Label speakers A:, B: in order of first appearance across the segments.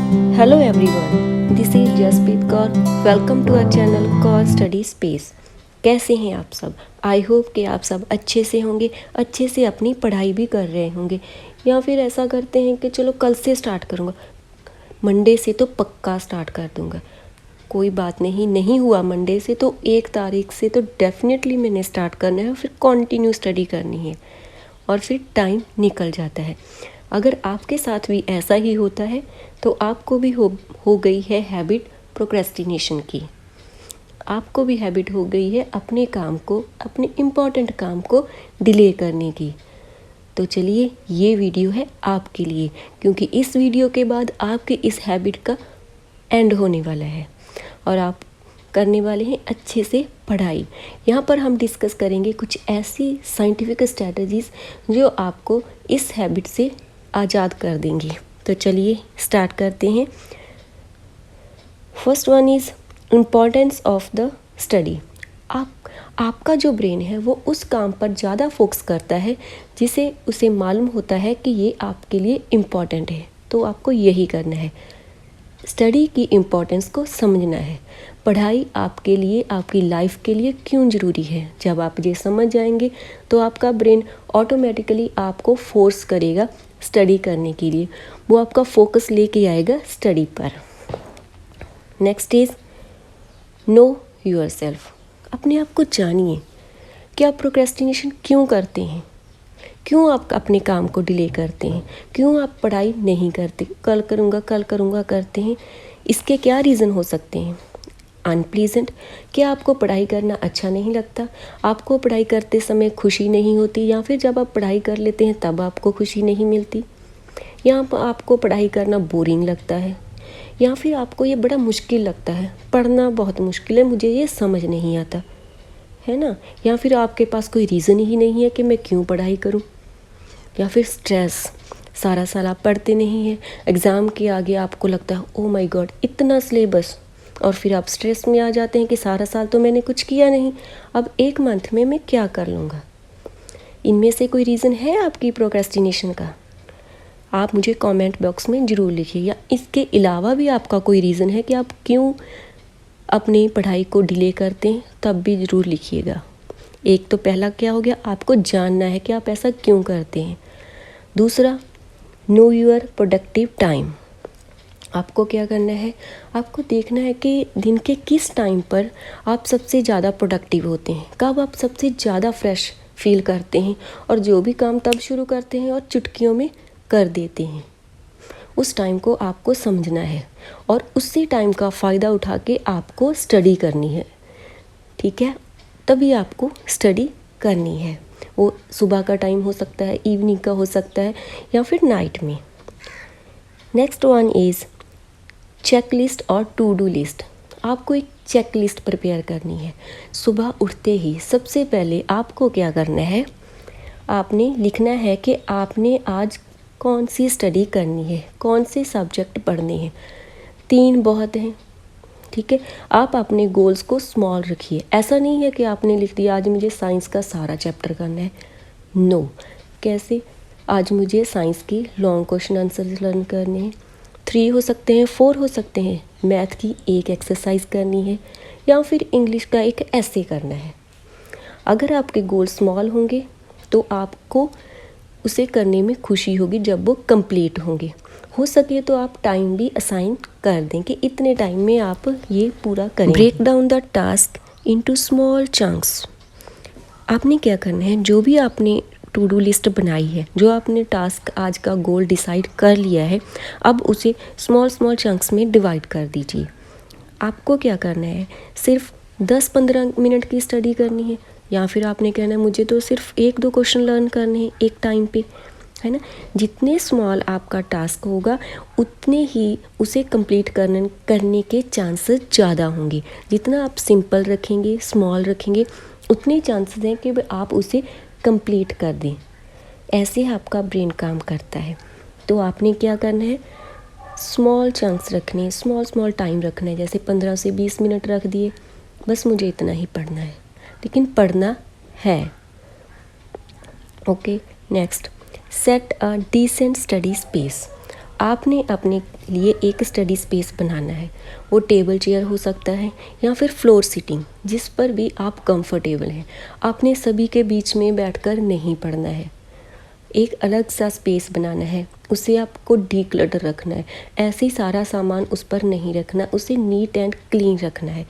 A: Hello everyone, this is Jaspreet Kaur. Welcome to our channel Kaur Study Space. कैसे हैं आप सब? I hope कि आप सब अच्छे से होंगे, अच्छे से अपनी पढ़ाई भी कर रहे होंगे, या फिर ऐसा करते हैं कि चलो कल से स्टार्ट करूँगा, मंडे से तो पक्का स्टार्ट कर दूँगा। कोई बात नहीं, नहीं हुआ मंडे से तो 1 तारीख से तो डेफिनेटली मैंने स्टार्ट करना है, फिर कंटिन्यू स्टडी करनी है और फिर टाइम निकल जाता है। अगर आपके साथ भी ऐसा ही होता है तो आपको भी हो गई है हैबिट प्रोक्रेस्टिनेशन की, आपको भी हैबिट हो गई है अपने काम को, अपने इम्पॉर्टेंट काम को डिले करने की। तो चलिए, ये वीडियो है आपके लिए, क्योंकि इस वीडियो के बाद आपके इस हैबिट का एंड होने वाला है और आप करने वाले हैं अच्छे से पढ़ाई। यहाँ पर हम डिस्कस करेंगे कुछ ऐसी साइंटिफिक स्ट्रैटेजीज जो आपको इस हैबिट से आज़ाद कर देंगी। तो चलिए स्टार्ट करते हैं। First one is importance of the study. आपका जो ब्रेन है वो उस काम पर ज़्यादा फोकस करता है जिसे उसे मालूम होता है कि ये आपके लिए इम्पॉर्टेंट है, तो आपको यही करना है। स्टडी की इम्पोर्टेंस को समझना है। पढ़ाई आपके लिए, आपकी लाइफ के लिए क्यों ज़रूरी है, जब आप ये समझ जाएंगे तो आपका ब्रेन ऑटोमेटिकली आपको फोर्स करेगा स्टडी करने के लिए, वो आपका फोकस लेके आएगा स्टडी पर। Next is no yourself. अपने आप को जानिए कि आप प्रोक्रेस्टिनेशन क्यों करते हैं, क्यों आप अपने काम को डिले करते हैं, क्यों आप पढ़ाई नहीं करते, कल करूँगा करते हैं। इसके क्या रीज़न हो सकते हैं? अनप्लीजेंट, क्या आपको पढ़ाई करना अच्छा नहीं लगता, आपको पढ़ाई करते समय खुशी नहीं होती, या फिर जब आप पढ़ाई कर लेते हैं तब आपको खुशी नहीं मिलती, या आपको पढ़ाई करना बोरिंग लगता है, या फिर आपको ये बड़ा मुश्किल लगता है, पढ़ना बहुत मुश्किल है, मुझे ये समझ नहीं आता, है ना। या फिर आपके पास कोई रीज़न ही नहीं है कि मैं क्यों पढ़ाई करूं, या फिर स्ट्रेस, सारा साल आप पढ़ते नहीं हैं, एग्ज़ाम के आगे आपको लगता है ओ माय गॉड इतना सिलेबस, और फिर आप स्ट्रेस में आ जाते हैं कि सारा साल तो मैंने कुछ किया नहीं, अब 1 मंथ में मैं क्या कर लूँगा। इनमें से कोई रीज़न है आपकी प्रोक्रेस्टिनेशन का? आप मुझे कमेंट बॉक्स में ज़रूर लिखिए, या इसके अलावा भी आपका कोई रीज़न है कि आप क्यों अपनी पढ़ाई को डिले करते हैं, तब भी ज़रूर लिखिएगा। एक तो पहला क्या हो गया, आपको जानना है कि आप ऐसा क्यों करते हैं। दूसरा, नो योर प्रोडक्टिव टाइम। आपको क्या करना है, आपको देखना है कि दिन के किस टाइम पर आप सबसे ज़्यादा प्रोडक्टिव होते हैं, कब आप सबसे ज़्यादा फ्रेश फील करते हैं, और जो भी काम तब शुरू करते हैं और चुटकियों में कर देते हैं। उस टाइम को आपको समझना है और उसी टाइम का फ़ायदा उठा के आपको स्टडी करनी है, ठीक है। तभी आपको स्टडी करनी है। वो सुबह का टाइम हो सकता है, इवनिंग का हो सकता है, या फिर नाइट में। Next one is check list और टू डू लिस्ट। आपको एक चेक लिस्ट प्रिपेयर करनी है। सुबह उठते ही सबसे पहले आपको क्या करना है, आपने लिखना है कि आपने आज कौन सी स्टडी करनी है, कौन से सब्जेक्ट पढ़ने हैं। 3 बहुत हैं, ठीक है। आप अपने गोल्स को स्मॉल रखिए। ऐसा नहीं है कि आपने लिख दिया आज मुझे साइंस का सारा चैप्टर करना है। नो, कैसे, आज मुझे साइंस की लॉन्ग क्वेश्चन आंसर लर्न करने हैं। 3 हो सकते हैं, 4 हो सकते हैं। मैथ की एक एक्सरसाइज करनी है, या फिर इंग्लिश का एक ऐसे करना है। अगर आपके गोल स्मॉल होंगे तो आपको उसे करने में खुशी होगी जब वो कंप्लीट होंगे। हो सके तो आप टाइम भी असाइन कर दें कि इतने टाइम में आप ये पूरा करें। Break down the task into small chunks. आपने क्या करना है, जो भी आपने टू डू लिस्ट बनाई है, जो आपने टास्क आज का गोल डिसाइड कर लिया है, अब उसे स्मॉल स्मॉल चंक्स में डिवाइड कर दीजिए। आपको क्या करना है, सिर्फ 10-15 मिनट की स्टडी करनी है, या फिर आपने कहना है मुझे तो सिर्फ 1-2 क्वेश्चन लर्न करने हैं एक टाइम पे, है ना। जितने स्मॉल आपका टास्क होगा उतने ही उसे कंप्लीट करने के चांसेस ज़्यादा होंगे। जितना आप सिंपल रखेंगे, स्मॉल रखेंगे, उतने चांसेस हैं कि आप उसे कंप्लीट कर दें। ऐसे आपका ब्रेन काम करता है। तो आपने क्या करना है, स्मॉल चंक्स रखने, स्मॉल टाइम रखना है। जैसे 15 से 20 मिनट रख दिए, बस मुझे इतना ही पढ़ना है, लेकिन पढ़ना है। Okay, next, set a decent study space. आपने अपने लिए एक स्टडी स्पेस बनाना है। वो टेबल चेयर हो सकता है या फिर फ्लोर सीटिंग, जिस पर भी आप कंफर्टेबल हैं। आपने सभी के बीच में बैठकर नहीं पढ़ना है। एक अलग सा स्पेस बनाना है, उसे आपको डीक्लटर रखना है। ऐसे ही सारा सामान उस पर नहीं रखना, उसे नीट एंड क्लीन रखना है,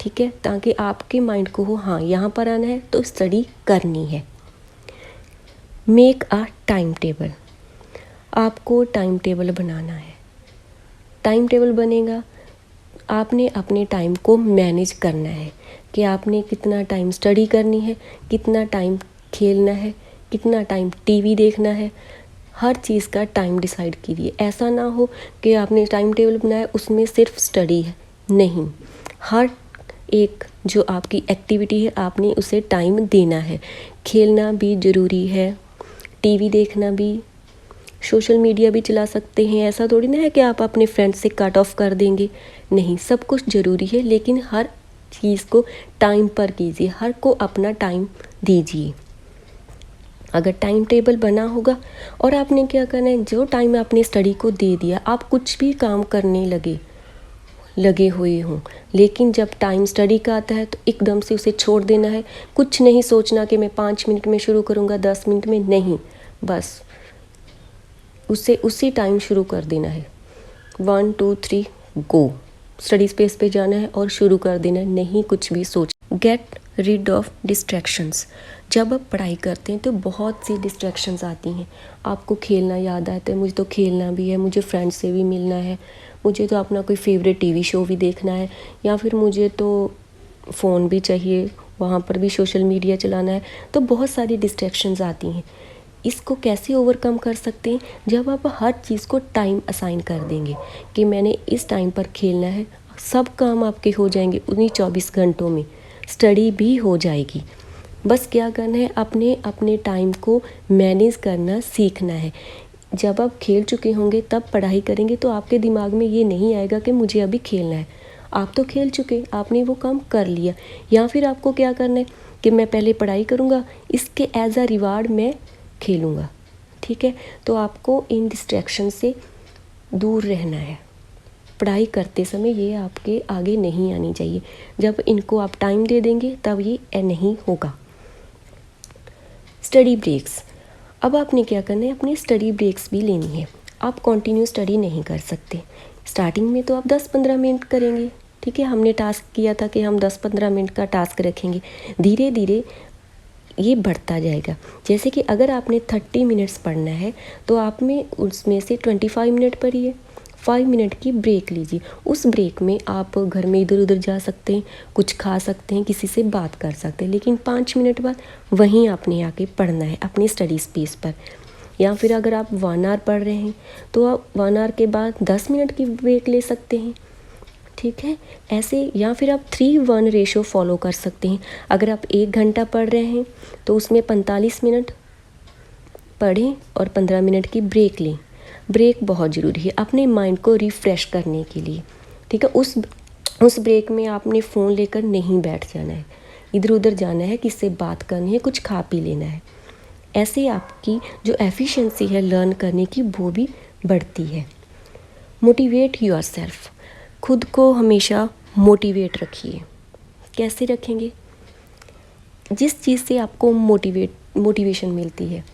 A: ठीक है, ताकि आपके माइंड को हो हाँ यहाँ पर आना है तो स्टडी करनी है। मेक अ टाइम टेबल, आपको टाइम टेबल बनाना है। टाइम टेबल बनेगा, आपने अपने टाइम को मैनेज करना है कि आपने कितना टाइम स्टडी करनी है, कितना टाइम खेलना है, कितना टाइम टीवी देखना है। हर चीज़ का टाइम डिसाइड कीजिए। ऐसा ना हो कि आपने टाइम टेबल बनाया उसमें सिर्फ स्टडी है, नहीं, हर एक जो आपकी एक्टिविटी है आपने उसे टाइम देना है। खेलना भी ज़रूरी है, टीवी देखना भी, सोशल मीडिया भी चला सकते हैं। ऐसा थोड़ी ना है कि आप अपने फ्रेंड से कट ऑफ कर देंगे, नहीं, सब कुछ ज़रूरी है, लेकिन हर चीज़ को टाइम पर कीजिए, हर को अपना टाइम दीजिए। अगर टाइम टेबल बना होगा और आपने क्या करना है, जो टाइम आपने स्टडी को दे दिया, आप कुछ भी काम करने लगे हुए हों, लेकिन जब टाइम स्टडी का आता है तो एकदम से उसे छोड़ देना है। कुछ नहीं सोचना कि मैं 5 मिनट में शुरू करूँगा, 10 मिनट में, नहीं, बस उसे उसी टाइम शुरू कर देना है। 1 2 3 गो, स्टडी स्पेस पे जाना है और शुरू कर देना है, नहीं कुछ भी सोच। गेट रिड ऑफ डिस्ट्रैक्शंस, जब आप पढ़ाई करते हैं तो बहुत सी डिस्ट्रैक्शंस आती हैं। आपको खेलना याद आता है, मुझे तो खेलना भी है, मुझे फ्रेंड्स से भी मिलना है, मुझे तो अपना कोई फेवरेट टीवी शो भी देखना है, या फिर मुझे तो फ़ोन भी चाहिए, वहाँ पर भी सोशल मीडिया चलाना है। तो बहुत सारी डिस्ट्रैक्शंस आती हैं। इसको कैसे ओवरकम कर सकते हैं, जब आप हर चीज़ को टाइम असाइन कर देंगे कि मैंने इस टाइम पर खेलना है। सब काम आपके हो जाएंगे उन्हीं 24 घंटों में, स्टडी भी हो जाएगी। बस क्या करना है, अपने अपने टाइम को मैनेज करना सीखना है। जब आप खेल चुके होंगे तब पढ़ाई करेंगे तो आपके दिमाग में ये नहीं आएगा कि मुझे अभी खेलना है। आप तो खेल चुके, आपने वो काम कर लिया। या फिर आपको क्या करना है कि मैं पहले पढ़ाई करूँगा, इसके एज अ रिवार्ड मैं खेलूँगा, ठीक है। तो आपको इन डिस्ट्रैक्शन से दूर रहना है। पढ़ाई करते समय ये आपके आगे नहीं आनी चाहिए। जब इनको आप टाइम दे देंगे तब ये नहीं होगा। स्टडी ब्रेक्स, अब आपने क्या करना है, अपनी स्टडी ब्रेक्स भी लेनी है। आप कंटिन्यू स्टडी नहीं कर सकते। स्टार्टिंग में तो आप 10-15 मिनट करेंगे, ठीक है, हमने टास्क किया था कि हम 10-15 मिनट का टास्क रखेंगे। धीरे धीरे ये बढ़ता जाएगा। जैसे कि अगर आपने 30 मिनट्स पढ़ना है तो आप में उसमें से 25 मिनट पढ़िए, 5 मिनट की ब्रेक लीजिए। उस ब्रेक में आप घर में इधर उधर जा सकते हैं, कुछ खा सकते हैं, किसी से बात कर सकते हैं, लेकिन 5 मिनट बाद वहीं आपने आके पढ़ना है अपनी स्टडी स्पेस पर। या फिर अगर आप 1 आवर पढ़ रहे हैं तो आप 1 आवर के बाद 10 मिनट की ब्रेक ले सकते हैं, ठीक है, ऐसे। या फिर आप 3:1 रेशो फॉलो कर सकते हैं। अगर आप 1 घंटा पढ़ रहे हैं तो उसमें 45 मिनट पढ़ें और 15 मिनट की ब्रेक लें। ब्रेक बहुत ज़रूरी है अपने माइंड को रिफ़्रेश करने के लिए, ठीक है। उस ब्रेक में आपने फ़ोन लेकर नहीं बैठ जाना है, इधर उधर जाना है, किसी से बात करनी है, कुछ खा पी लेना है। ऐसे आपकी जो एफिशिएंसी है लर्न करने की वो भी बढ़ती है। मोटिवेट योरसेल्फ, खुद को हमेशा मोटिवेट रखिए। कैसे रखेंगे, जिस चीज़ से आपको मोटिवेशन मिलती है।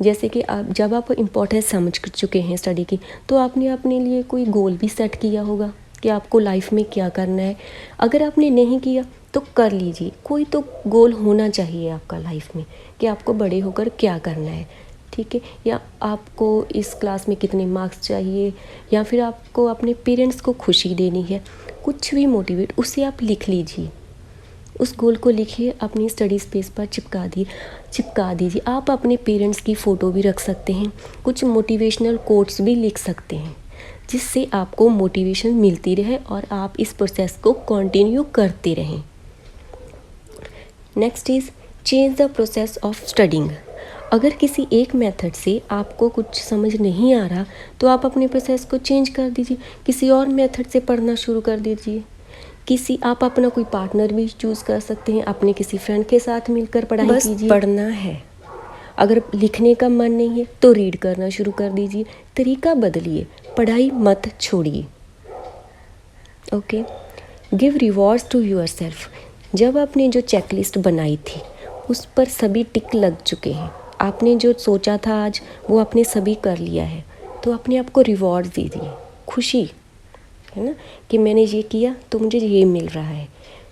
A: जैसे कि आप जब आप इम्पोर्टेंस समझ चुके हैं स्टडी की, तो आपने अपने लिए कोई गोल भी सेट किया होगा कि आपको लाइफ में क्या करना है। अगर आपने नहीं किया तो कर लीजिए, कोई तो गोल होना चाहिए आपका लाइफ में कि आपको बड़े होकर क्या करना है, ठीक है। या आपको इस क्लास में कितने मार्क्स चाहिए, या फिर आपको अपने पेरेंट्स को खुशी देनी है, कुछ भी मोटिवेट, उसे आप लिख लीजिए। उस गोल को लिखिए, अपनी स्टडी स्पेस पर चिपका दीजिए। आप अपने पेरेंट्स की फ़ोटो भी रख सकते हैं, कुछ मोटिवेशनल कोट्स भी लिख सकते हैं, जिससे आपको मोटिवेशन मिलती रहे और आप इस प्रोसेस को कंटिन्यू करते रहें। Next is change the process of studying. अगर किसी एक मेथड से आपको कुछ समझ नहीं आ रहा तो आप अपने प्रोसेस को चेंज कर दीजिए, किसी और मेथड से पढ़ना शुरू कर दीजिए। आप अपना कोई पार्टनर भी चूज़ कर सकते हैं, अपने किसी फ्रेंड के साथ मिलकर पढ़ाई कीजिए। पढ़ना है, अगर लिखने का मन नहीं है तो रीड करना शुरू कर दीजिए। तरीका बदलिए, पढ़ाई मत छोड़िए। Okay, give rewards to yourself. जब आपने जो चेकलिस्ट बनाई थी उस पर सभी टिक लग चुके हैं, आपने जो सोचा था आज वो आपने सभी कर लिया है, तो अपने आप को रिवॉर्ड दीजिए। खुशी है ना कि मैंने ये किया तो मुझे ये मिल रहा है।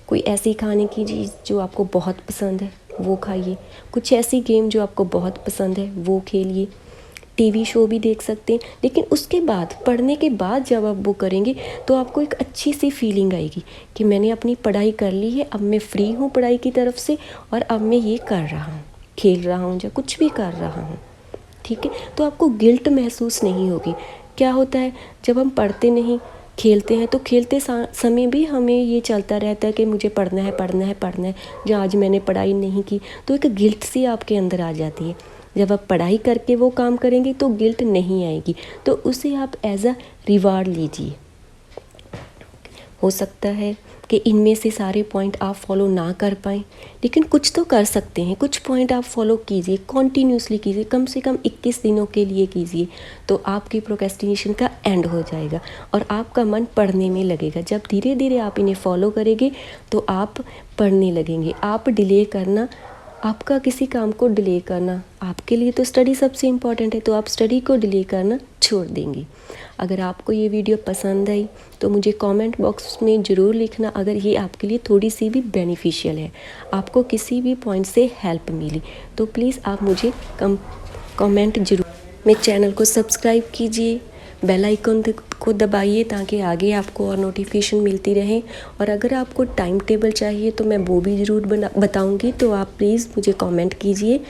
A: कोई ऐसी खाने की चीज़ जो आपको बहुत पसंद है वो खाइए, कुछ ऐसी गेम जो आपको बहुत पसंद है वो खेलिए, टीवी शो भी देख सकते हैं। लेकिन उसके बाद, पढ़ने के बाद जब आप वो करेंगे तो आपको एक अच्छी सी फीलिंग आएगी कि मैंने अपनी पढ़ाई कर ली है, अब मैं फ्री हूँ पढ़ाई की तरफ से और अब मैं ये कर रहा हूँ, खेल रहा हूँ या कुछ भी कर रहा हूँ। ठीक है, तो आपको गिल्ट महसूस नहीं होगी। क्या होता है जब हम पढ़ते नहीं, खेलते हैं, तो खेलते समय भी हमें ये चलता रहता है कि मुझे पढ़ना है पढ़ना है पढ़ना है, जो आज मैंने पढ़ाई नहीं की, तो एक गिल्ट सी आपके अंदर आ जाती है। जब आप पढ़ाई करके वो काम करेंगे तो गिल्ट नहीं आएगी, तो उसे आप एज अ रिवार्ड लीजिए। हो सकता है कि इनमें से सारे पॉइंट आप फॉलो ना कर पाएँ, लेकिन कुछ तो कर सकते हैं। कुछ पॉइंट आप फॉलो कीजिए, कॉन्टीन्यूसली कीजिए, कम से कम 21 दिनों के लिए कीजिए, तो आपकी प्रोक्रेस्टिनेशन का एंड हो जाएगा और आपका मन पढ़ने में लगेगा। जब धीरे धीरे आप इन्हें फॉलो करेंगे तो आप पढ़ने लगेंगे। आप डिले करना, आपका किसी काम को डिले करना, आपके लिए तो स्टडी सबसे इम्पॉर्टेंट है, तो आप स्टडी को डिले करना छोड़ देंगे। अगर आपको ये वीडियो पसंद आई तो मुझे कमेंट बॉक्स में ज़रूर लिखना अगर ये आपके लिए थोड़ी सी भी बेनिफिशियल है, आपको किसी भी पॉइंट से हेल्प मिली, तो प्लीज़ आप मुझे कमेंट ज़रूर। मेरे चैनल को सब्सक्राइब कीजिए, बेल आइकन को दबाइए ताकि आगे आपको और नोटिफिकेशन मिलती रहे। और अगर आपको टाइम टेबल चाहिए तो मैं वो भी ज़रूर बताऊंगी, तो आप प्लीज़ मुझे कमेंट कीजिए।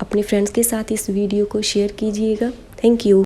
A: अपने फ्रेंड्स के साथ इस वीडियो को शेयर कीजिएगा। Thank you.